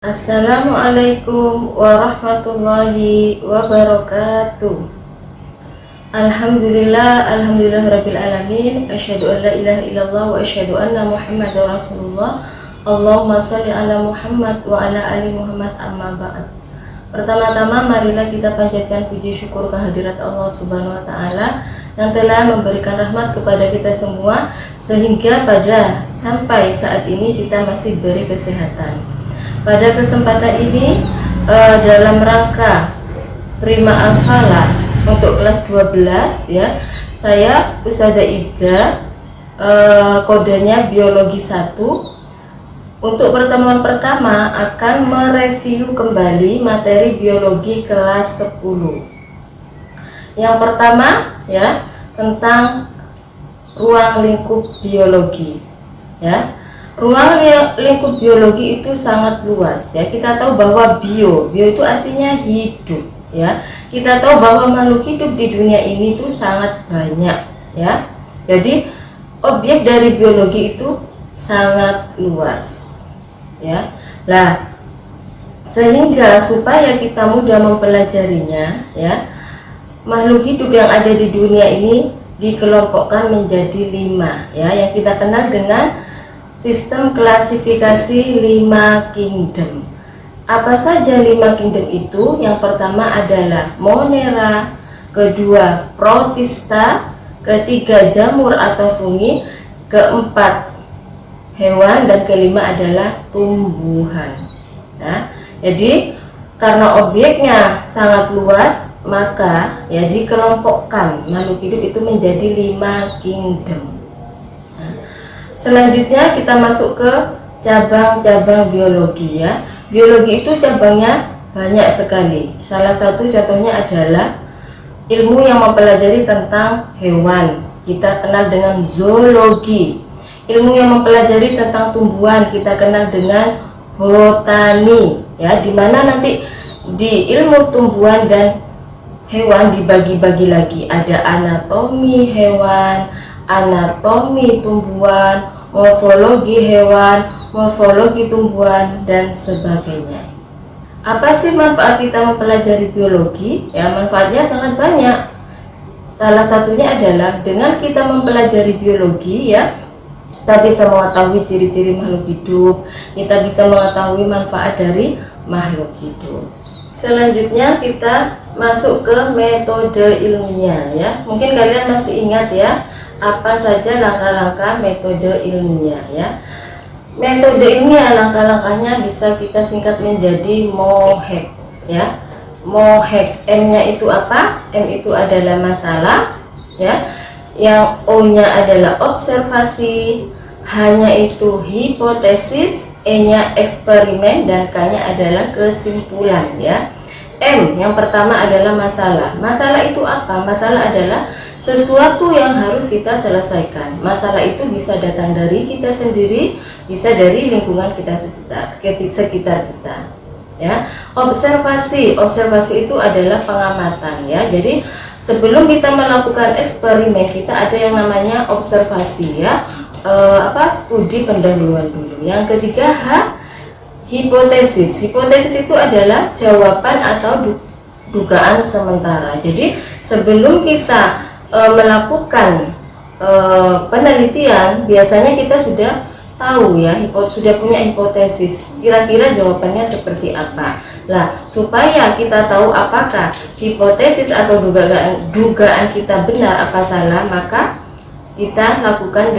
Assalamualaikum warahmatullahi wabarakatuh. Alhamdulillah rabbil alamin. Asyhadu an la ilaha illallah wa asyhadu anna Muhammadar Rasulullah. Allahumma sholli ala Muhammad wa ala ali Muhammad, amma ba'd. Pertama-tama marilah kita panjatkan puji syukur kehadirat Allah Subhanahu wa taala yang telah memberikan rahmat kepada kita semua sehingga pada sampai saat ini kita masih diberi kesehatan. Pada kesempatan ini dalam rangka Prima Al-Falah untuk kelas 12 ya, saya Ustazah Ida, kodenya biologi 1. Untuk pertemuan pertama akan mereview kembali materi biologi kelas 10. Yang pertama ya, tentang ruang lingkup biologi ya. Ruang lingkup biologi itu sangat luas ya. Kita tahu bahwa bio itu artinya hidup ya. Kita tahu bahwa makhluk hidup di dunia ini tuh sangat banyak ya. Jadi objek dari biologi itu sangat luas ya. Nah, sehingga supaya kita mudah mempelajarinya ya, makhluk hidup yang ada di dunia ini dikelompokkan menjadi 5 ya, yang kita kenal dengan sistem klasifikasi 5 kingdom. Apa saja 5 kingdom itu? Yang pertama adalah Monera, kedua Protista, ketiga jamur atau fungi, keempat hewan, dan kelima adalah tumbuhan. Nah, jadi karena objeknya sangat luas, maka ya dikelompokkan makhluk hidup itu menjadi 5 kingdom. Selanjutnya kita masuk ke cabang-cabang biologi ya. Biologi itu cabangnya banyak sekali. Salah satu contohnya adalah ilmu yang mempelajari tentang hewan, kita kenal dengan zoologi. Ilmu yang mempelajari tentang tumbuhan kita kenal dengan botani ya, dimana nanti di ilmu tumbuhan dan hewan dibagi-bagi lagi, ada anatomi hewan, anatomi tumbuhan, morfologi hewan, morfologi tumbuhan, dan sebagainya. Apa sih manfaat kita mempelajari biologi? Ya, manfaatnya sangat banyak. Salah satunya adalah dengan kita mempelajari biologi ya, kita bisa mengetahui ciri-ciri makhluk hidup, kita bisa mengetahui manfaat dari makhluk hidup. Selanjutnya kita masuk ke metode ilmiah ya. Mungkin kalian masih ingat ya, apa saja langkah-langkah metode ilmiah ya. Metode ilmiah langkah-langkahnya bisa kita singkat menjadi MOHEC ya. MOHEC, M-nya itu apa? M itu adalah masalah ya. Yang O-nya adalah observasi, H-nya itu hipotesis, E-nya eksperimen, dan K-nya adalah kesimpulan ya. M yang pertama adalah masalah. Masalah itu apa? Masalah adalah sesuatu yang harus kita selesaikan. Masalah itu bisa datang dari kita sendiri, bisa dari lingkungan kita sekitar kita ya. Observasi itu adalah pengamatan ya. Jadi sebelum kita melakukan eksperimen, kita ada yang namanya observasi ya, studi pendahuluan dulu. Yang ketiga H, hipotesis. Hipotesis itu adalah jawaban atau dugaan sementara. Jadi sebelum kita melakukan penelitian, biasanya kita sudah tahu ya, sudah punya hipotesis, kira-kira jawabannya seperti apa. Nah, supaya kita tahu apakah hipotesis atau dugaan kita benar apa salah, maka kita lakukan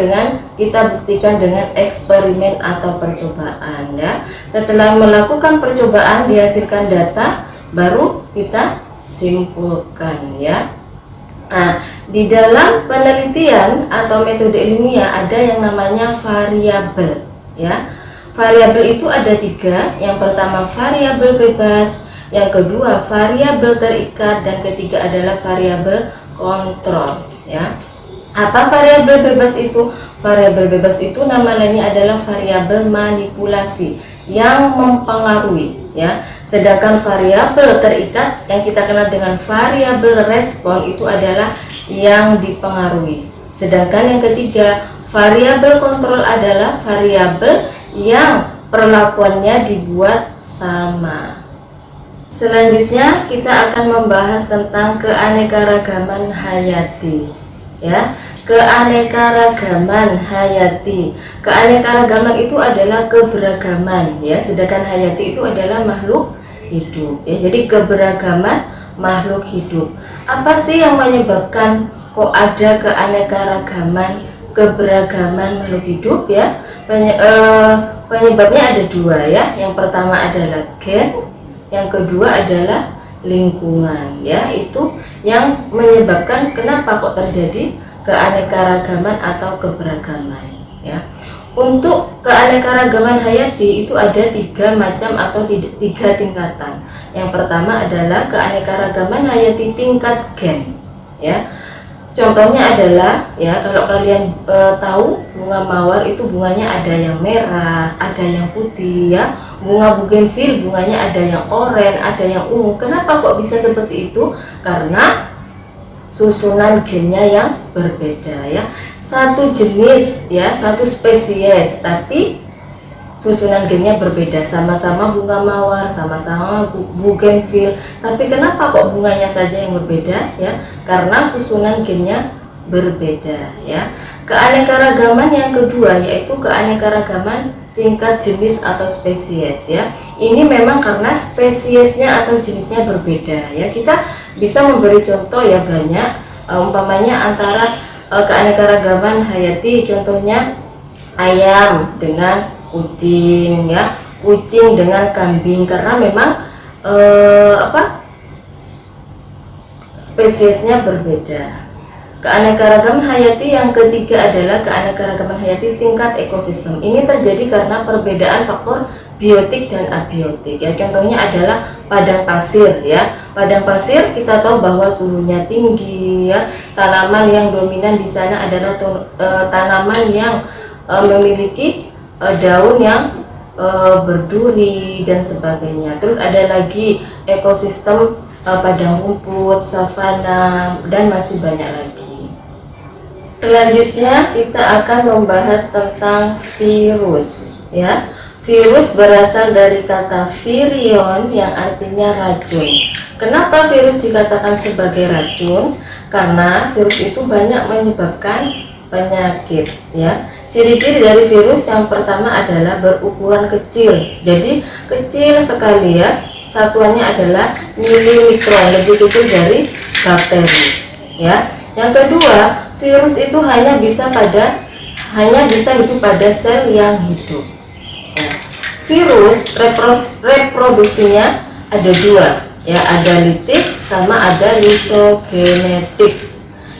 kita buktikan dengan eksperimen atau percobaan ya. Setelah melakukan percobaan dihasilkan data, baru kita simpulkan ya. Nah, di dalam penelitian atau metode ilmiah ada yang namanya variabel ya. Variabel itu ada 3. Yang pertama variabel bebas, yang kedua variabel terikat, dan ketiga adalah variabel kontrol ya. Apa variabel bebas itu? Variabel bebas itu nama lainnya adalah variabel manipulasi yang mempengaruhi ya. Sedangkan variabel terikat yang kita kenal dengan variabel respon itu adalah yang dipengaruhi. Sedangkan yang ketiga, variabel kontrol adalah variabel yang perlakuannya dibuat sama. Selanjutnya kita akan membahas tentang keanekaragaman hayati, ya. Keanekaragaman hayati. Keanekaragaman itu adalah keberagaman, ya, sedangkan hayati itu adalah makhluk hidup, ya. Jadi keberagaman makhluk hidup. Apa sih yang menyebabkan kok ada keanekaragaman, keberagaman makhluk hidup, ya? Penyebabnya ada dua, ya. Yang pertama adalah gen, yang kedua adalah lingkungan, ya. Itu yang menyebabkan kenapa kok terjadi keanekaragaman atau keberagaman, ya. Untuk keanekaragaman hayati itu ada 3 macam atau 3 tingkatan. Yang pertama adalah keanekaragaman hayati tingkat gen, ya. Contohnya adalah, ya, kalau kalian tahu bunga mawar itu bunganya ada yang merah, ada yang putih, ya. Bunga bugenvil bunganya ada yang oranye, ada yang ungu. Kenapa kok bisa seperti itu? Karena susunan gennya yang berbeda, ya. Satu jenis, ya, satu spesies, tapi susunan gennya berbeda, sama-sama bunga mawar, sama-sama bugenvil, tapi kenapa kok bunganya saja yang berbeda, ya? Karena susunan gennya berbeda, ya. Keanekaragaman yang kedua yaitu keanekaragaman tingkat jenis atau spesies, ya. Ini memang karena spesiesnya atau jenisnya berbeda, ya. Kita bisa memberi contoh, ya, banyak, umpamanya antara keanekaragaman hayati, contohnya ayam dengan kucing, ya, kucing dengan kambing, karena memang spesiesnya berbeda. Keanekaragaman hayati yang ketiga adalah keanekaragaman hayati tingkat ekosistem. Ini terjadi karena perbedaan faktor biotik dan abiotik, ya. Contohnya adalah padang pasir, ya. Padang pasir kita tahu bahwa suhunya tinggi, ya. Tanaman yang dominan di sana adalah tanaman yang memiliki daun yang berduri dan sebagainya. Terus ada lagi ekosistem padang rumput, savana, dan masih banyak lagi. Selanjutnya kita akan membahas tentang virus, ya. Virus berasal dari kata virion yang artinya racun. Kenapa virus dikatakan sebagai racun? Karena virus itu banyak menyebabkan penyakit, ya. Ciri-ciri dari virus yang pertama adalah berukuran kecil, jadi kecil sekali, ya. Satuannya adalah milimikron, lebih kecil dari bakteri, ya. Yang kedua, virus itu hanya bisa hidup pada sel yang hidup, ya. Virus reproduksinya ada dua, ya, ada litik sama ada lisogenetik.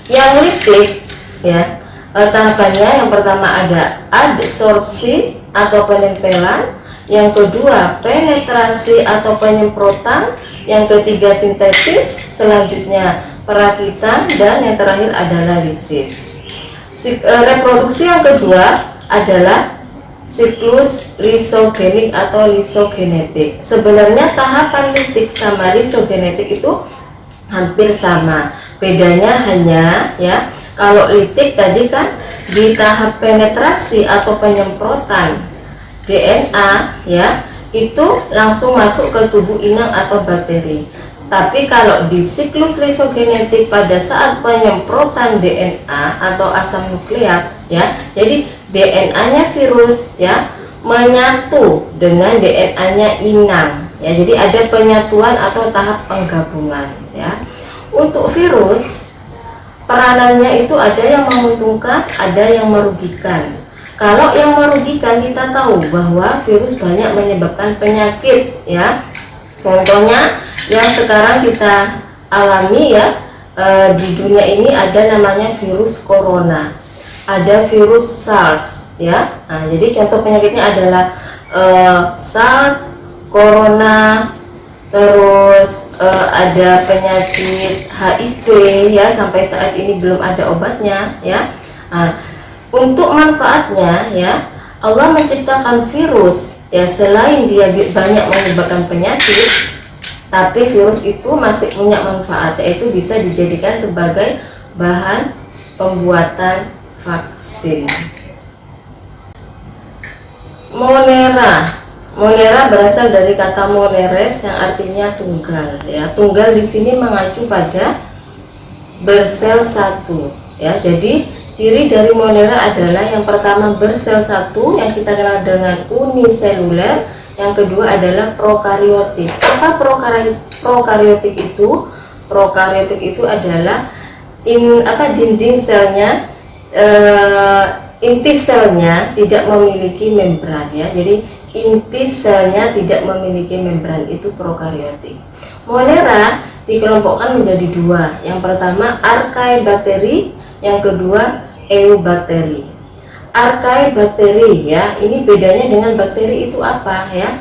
Yang litik, ya, tahapannya yang pertama ada adsorpsi atau penempelan, yang kedua penetrasi atau penyemprotan, yang ketiga sintesis, selanjutnya perakitan, dan yang terakhir adalah lisis. Reproduksi yang kedua adalah siklus lisogenik atau lisogenetik. Sebenarnya tahapan litik sama lisogenetik itu hampir sama, bedanya hanya, ya, kalau litik tadi kan di tahap penetrasi atau penyemprotan DNA, ya, itu langsung masuk ke tubuh inang atau bakteri. Tapi kalau di siklus lisogenetik pada saat penyemprotan DNA atau asam nukleat, ya, jadi DNA-nya virus, ya, menyatu dengan DNA-nya inang, ya, jadi ada penyatuan atau tahap penggabungan, ya. Untuk virus peranannya itu ada yang menguntungkan, ada yang merugikan. Kalau yang merugikan kita tahu bahwa virus banyak menyebabkan penyakit, ya. Contohnya yang sekarang kita alami, ya, di dunia ini ada namanya virus corona, ada virus SARS, ya. Nah, jadi contoh penyakitnya adalah SARS, corona, terus ada penyakit HIV, ya, sampai saat ini belum ada obatnya, ya. Nah, untuk manfaatnya, ya, Allah menciptakan virus, ya, selain dia banyak menyebabkan penyakit, tapi virus itu masih punya manfaat, yaitu bisa dijadikan sebagai bahan pembuatan vaksin. Monera Monera berasal dari kata moneres yang artinya tunggal ya. Tunggal di sini mengacu pada bersel satu ya. Jadi ciri dari monera adalah yang pertama bersel satu yang kita kenal dengan uniseluler, yang kedua adalah prokariotik. Apa prokariotik itu? Prokariotik itu adalah dinding selnya, inti selnya tidak memiliki membran ya. Jadi inti selnya tidak memiliki membran, itu prokariotik. Monera dikelompokkan menjadi dua. Yang pertama archaebakteri, yang kedua eubakteri. Archaebakteri ya, ini bedanya dengan bakteri itu apa ya?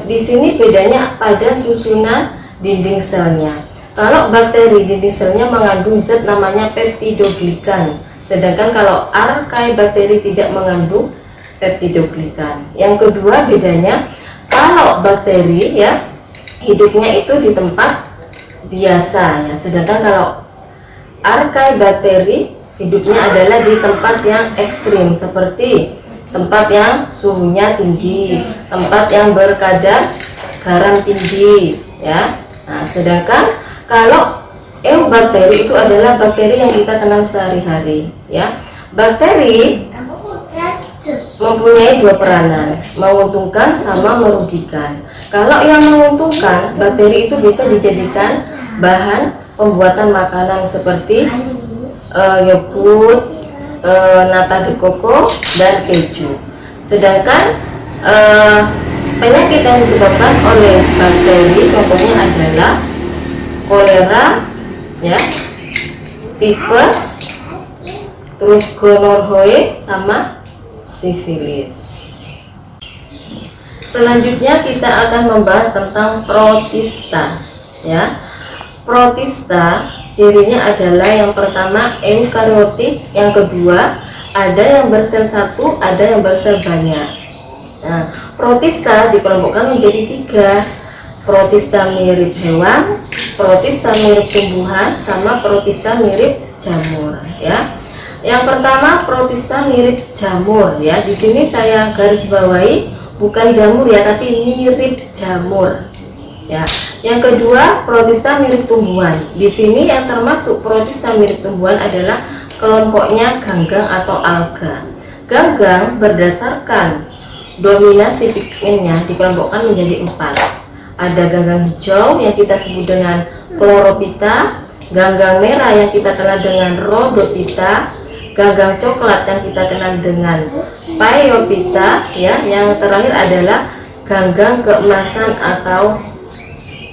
Di sini bedanya pada susunan dinding selnya. Kalau bakteri dinding selnya mengandung zat namanya peptidoglikan, sedangkan kalau archaebakteri tidak mengandung peptidoglikan. Yang kedua bedanya, kalau bakteri ya hidupnya itu di tempat biasa ya, sedangkan kalau archaebakteri hidupnya adalah di tempat yang ekstrim, seperti tempat yang suhunya tinggi, tempat yang berkadar garam tinggi ya. Nah, sedangkan kalau eubakteri itu adalah bakteri yang kita kenal sehari-hari ya. Bakteri mempunyai dua peranan, menguntungkan sama merugikan. Kalau yang menguntungkan, bakteri itu bisa dijadikan bahan pembuatan makanan seperti yogurt, nata de coco, dan keju. Sedangkan penyakit yang disebabkan oleh bakteri contohnya adalah kolera ya, tipes, terus gonorrhoe sama sifilis. Selanjutnya kita akan membahas tentang protista ya. Protista cirinya adalah yang pertama eukariotik, yang kedua ada yang bersel satu, ada yang bersel banyak. Nah, protista dikelompokkan menjadi tiga: protista mirip hewan, protista mirip tumbuhan, sama protista mirip jamur ya. Yang pertama protista mirip jamur ya. Di sini saya garis bawahi bukan jamur ya, tapi mirip jamur ya. Yang kedua protista mirip tumbuhan. Di sini yang termasuk protista mirip tumbuhan adalah kelompoknya ganggang atau alga. Ganggang berdasarkan dominasi pigmennya dikelompokkan menjadi 4. Ada ganggang hijau yang kita sebut dengan chlorophyta, ganggang merah yang kita kenal dengan rhodophyta, ganggang coklat yang kita kenal dengan phaeophyta ya. Yang terakhir adalah ganggang keemasan atau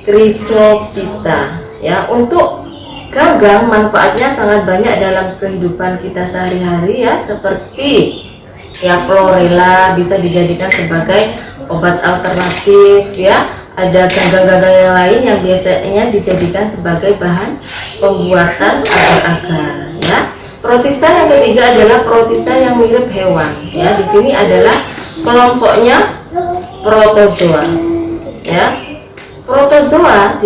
chrysophyta ya. Untuk ganggang manfaatnya sangat banyak dalam kehidupan kita sehari-hari ya, seperti ya chlorella bisa dijadikan sebagai obat alternatif ya. Ada ganggang-ganggang yang lain yang biasanya dijadikan sebagai bahan pembuatan agar-agar ya. Protista yang ketiga adalah protista yang mirip hewan ya. Di sini adalah kelompoknya protozoa ya. Protozoa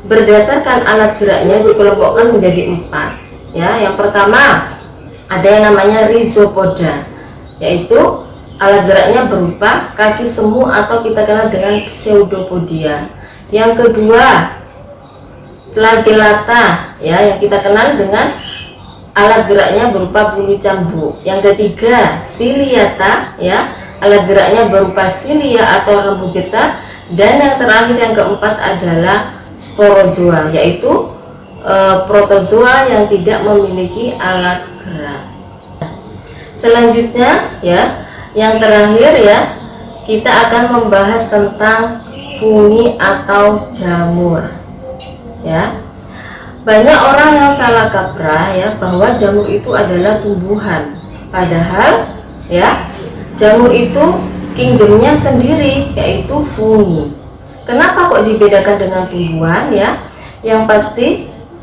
berdasarkan alat geraknya dikelompokkan menjadi 4 ya. Yang pertama ada yang namanya rhizopoda, yaitu alat geraknya berupa kaki semu atau kita kenal dengan pseudopodia. Yang kedua flagellata ya, yang kita kenal dengan alat geraknya berupa bulu cambuk. Yang ketiga ciliata ya, alat geraknya berupa silia atau rambut getah. Dan yang terakhir yang keempat adalah sporozoa, yaitu protozoa yang tidak memiliki alat gerak. Selanjutnya ya, yang terakhir ya, kita akan membahas tentang fungi atau jamur ya. Banyak orang yang salah kaprah ya bahwa jamur itu adalah tumbuhan, padahal ya jamur itu kingdomnya sendiri, yaitu fungi. Kenapa kok dibedakan dengan tumbuhan ya? Yang pasti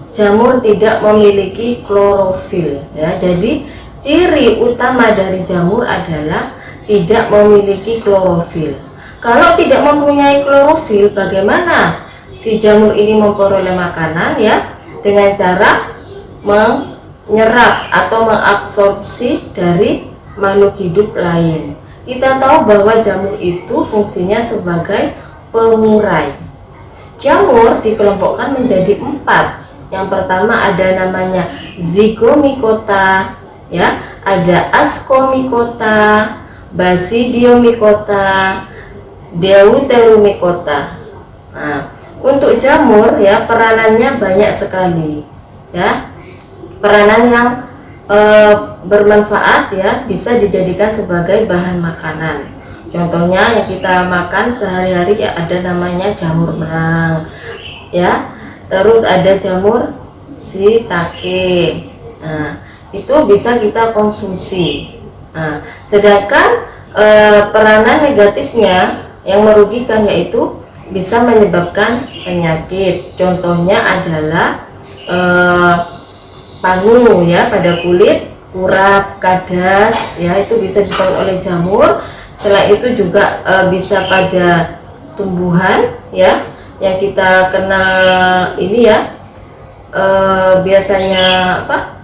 jamur tidak memiliki klorofil ya. Jadi ciri utama dari jamur adalah tidak memiliki klorofil. Kalau tidak mempunyai klorofil, bagaimana si jamur ini memperoleh makanan ya? Dengan cara menyerap atau mengabsorpsi dari makhluk hidup lain. Kita tahu bahwa jamur itu fungsinya sebagai pengurai. Jamur dikelompokkan menjadi 4. Yang pertama ada namanya Zygomicota, ya, ada Ascomycota, Basidiomycota, Deuteromycota. Nah, untuk jamur ya peranannya banyak sekali, ya. Peranan yang bermanfaat ya, bisa dijadikan sebagai bahan makanan. Contohnya yang kita makan sehari-hari ya ada namanya jamur merang, ya. Terus ada jamur shiitake. Nah, itu bisa kita konsumsi. Nah, sedangkan peranan negatifnya yang merugikan yaitu bisa menyebabkan penyakit. Contohnya adalah panu ya pada kulit, kurap, kadas ya, itu bisa disebabkan oleh jamur. Selain itu juga bisa pada tumbuhan ya, yang kita kenal ini ya, biasanya apa,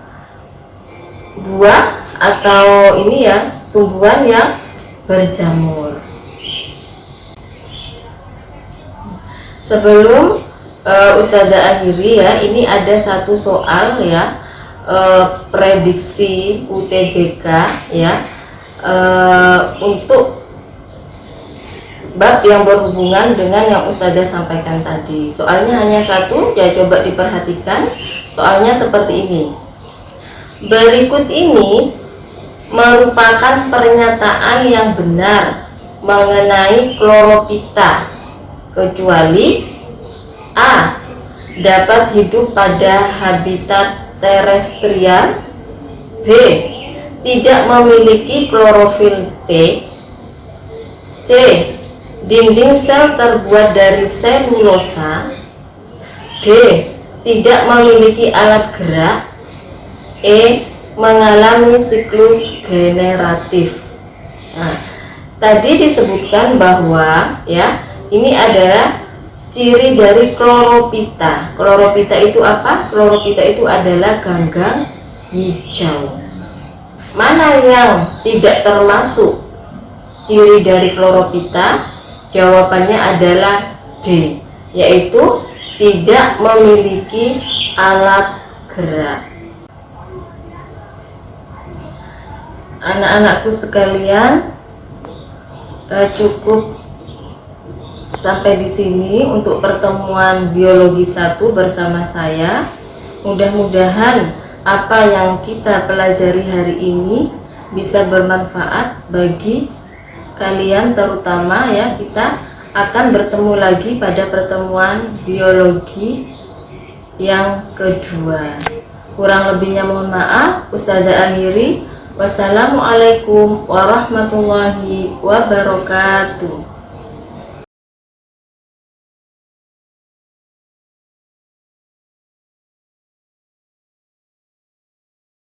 buah atau ini ya, tumbuhan yang berjamur. Sebelum Ustazah akhiri ya, ini ada satu soal ya, prediksi UTBK ya, untuk bab yang berhubungan dengan yang Ustazah sampaikan tadi. Soalnya hanya satu ya, coba diperhatikan. Soalnya seperti ini. Berikut ini merupakan pernyataan yang benar mengenai Chlorophyta, kecuali A. dapat hidup pada habitat terestrial, B. tidak memiliki klorofil C, dinding sel terbuat dari selulosa, D. tidak memiliki alat gerak, E. mengalami siklus generatif. Nah, tadi disebutkan bahwa ya, ini adalah ciri dari Chlorophyta. Chlorophyta itu apa? Chlorophyta itu adalah ganggang hijau. Mana yang tidak termasuk ciri dari Chlorophyta? Jawabannya adalah D, yaitu tidak memiliki alat gerak. Anak-anakku sekalian, cukup sampai di sini untuk pertemuan biologi 1 bersama saya. Mudah-mudahan apa yang kita pelajari hari ini bisa bermanfaat bagi kalian, terutama ya, kita akan bertemu lagi pada pertemuan biologi yang kedua. Kurang lebihnya mohon maaf. Ustazah akhiri. Wassalamualaikum warahmatullahi wabarakatuh.